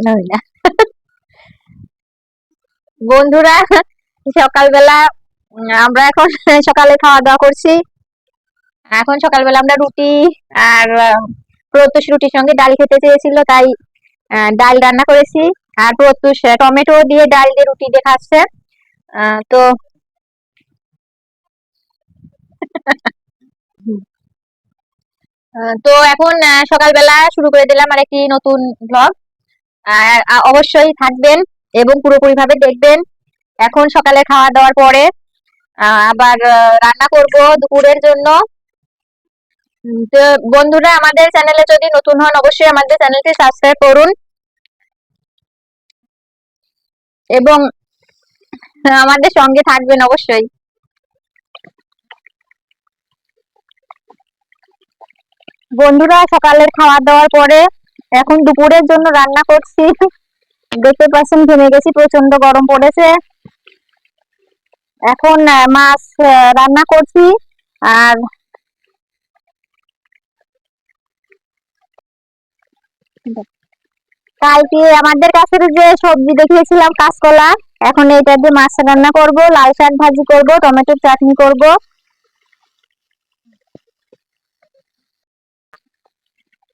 না বন্ধুরা, সকালবেলা আমরা এখন সকালে খাওয়া দাওয়া করছি। এখন সকালবেলা আমরা রুটি আর প্রত্যুষ রুটির সঙ্গে ডাল খেতে চেয়েছিল, তাই ডাল রান্না করেছি। আর প্রত্যুষ টমেটো দিয়ে ডাল দিয়ে রুটি দিয়ে খাচ্ছে। তো তো এখন সকালবেলা শুরু করে দিলাম আর একটি নতুন ব্লগ। আর অবশ্যই থাকবেন এবং পুরোপুরি ভাবে দেখবেন। এখন সকালে খাওয়া দাওয়ার পরে আবার রান্না করব দুপুরের জন্য। তো বন্ধুরা, আমাদের চ্যানেলে যদি নতুন হন অবশ্যই আমাদের চ্যানেলটি সাবস্ক্রাইব করুন এবং আমাদের সঙ্গে থাকবেন অবশ্যই। বন্ধুরা, সকালের খাওয়া দাওয়ার পরে এখন দুপুরের জন্য রান্না করছি। দেখতে পাচ্ছেন ঘেমে গেছি, প্রচন্ড গরম পড়েছে। এখন মাছ রান্না করছি। আর কালকে আমাদের কাছে যে সবজি দেখিয়েছিলাম কাঁচকলা, এখন এটা দিয়ে মাছ রান্না করব, লাল শাক ভাজি করব, টমেটোর চাটনি করব।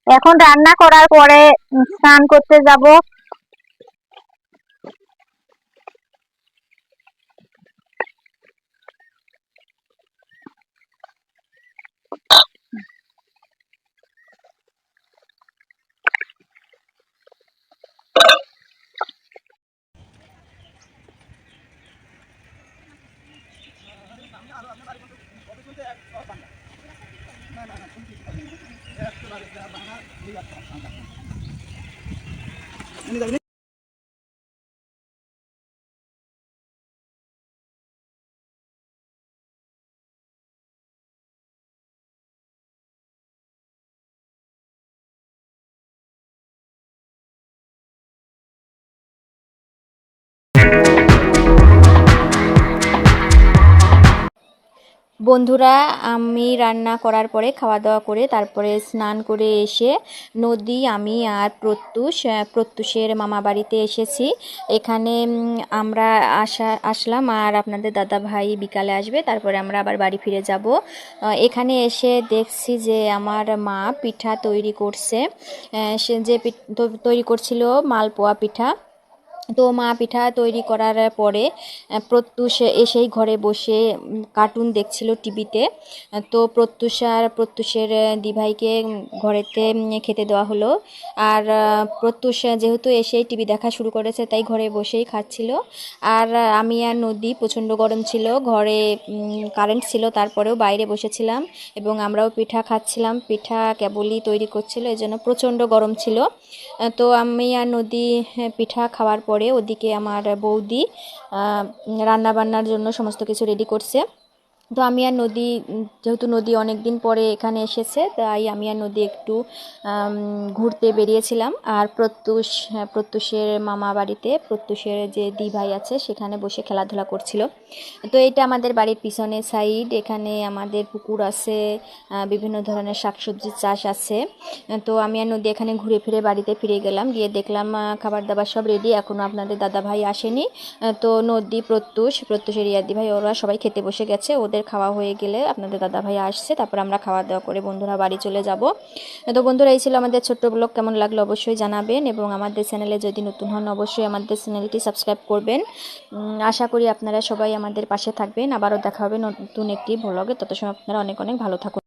এখন রান্না করার পরে স্নান করতে যাব। বন্ধুরা, আমি রান্না করার পরে খাওয়া দাওয়া করে তারপরে স্নান করে এসে নদী, আমি আর প্রত্যুষের মামা বাড়িতে এসেছি। এখানে আমরা আসলাম, আর আপনাদের দাদা ভাই বিকালে আসবে, তারপরে আমরা আবার বাড়ি ফিরে যাব। এখানে এসে দেখছি যে আমার মা পিঠা তৈরি করছে। সে যে তৈরি করছিল মালপোয়া পিঠা। তো মা পিঠা তৈরি করার পরে প্রত্যুষ এসেই ঘরে বসে কার্টুন দেখছিল টিভিতে। তো প্রত্যুষের দিভাইকে ঘরেতে খেতে দেওয়া হলো। আর প্রত্যুষ যেহেতু এসেই টিভি দেখা শুরু করেছে, তাই ঘরে বসেই খাচ্ছিল। আর আমি আর নদী, প্রচণ্ড গরম ছিল, ঘরে কারেন্ট ছিল, তারপরেও বাইরে বসেছিলাম এবং আমরাও পিঠা খাচ্ছিলাম। পিঠা কেবলই তৈরি করছিল, এজন্য প্রচণ্ড গরম ছিল। তো আমি আর নদী পিঠা খাওয়ার পরে ওদিকে আমার বৌদি রান্না বান্নার জন্য সমস্ত কিছু রেডি করছে। তো আমি আর নদী, যেহেতু নদী অনেক দিন পরে এখানে এসেছে, তাই আমি আর নদী একটু ঘুরতে বেরিয়েছিলাম। আর প্রত্যুষের মামা বাড়িতে প্রত্যুষের যে দি ভাই আছে সেখানে বসে খেলাধুলা করছিল। তো এটা আমাদের বাড়ির পিছনে সাইড, এখানে আমাদের পুকুর আছে, বিভিন্ন ধরনের শাকসবজির চাষ আছে। তো আমি আর নদী এখানে ঘুরে ফিরে বাড়িতে ফিরে গেলাম, গিয়ে দেখলাম খাবার দাবার সব রেডি, এখনও আপনাদের দাদা ভাই আসেনি। তো নদী, প্রত্যুষের ইয়াদি ভাই, ওরা সবাই খেতে বসে গেছে। ওদের খাওয়া হয়ে গেলে আপনাদের দাদা ভাই আসছে, তারপর আমরা খাওয়া দাওয়া করে বন্ধুরা বাড়ি চলে যাব। তো বন্ধুরা, এই ছিল আমাদের ছোট্ট ব্লগ। কেমন লাগলো অবশ্যই জানাবেন এবং আমাদের চ্যানেলে যদি নতুন হন অবশ্যই আমাদের চ্যানেলটি সাবস্ক্রাইব করবেন। আশা করি আপনারা সবাই আমাদের পাশে থাকবেন। আবারও দেখা হবে নতুন একটি ব্লগে। তত সময় আপনারা অনেক অনেক ভালো থাকুন।